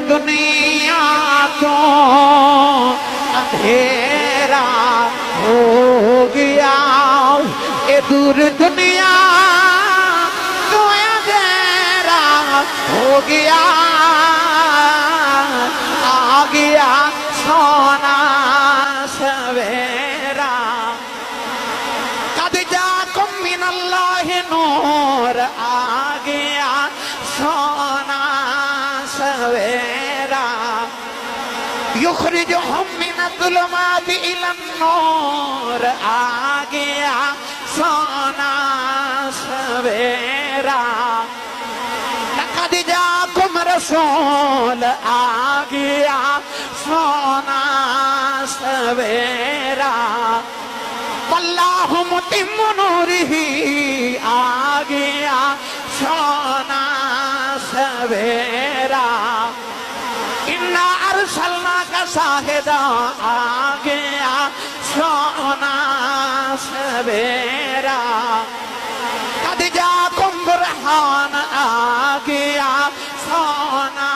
दुनिया तो अंधेरा हो गया, ये दूर दुनिया तो अंधेरा हो गया, आ गया सोना सवेरा। कद जाकुम मिनल्लाहि नूर, आ गया सोना सवेरा। युखरिजुहुम मिनज़्ज़ुलुमाति इलन-नूर, आ गया सोना सवेरा। लक़द जाकुम रसूल, आ गया सोना सवेरा। वल्लाहु मुतिम्मु नूरिही, आ गया सोना सवेरा। इन्ना अरसलनाका शाहिदा, आ गया सोना सवेरा। कद जाकुम बुरहान, आ गया सोना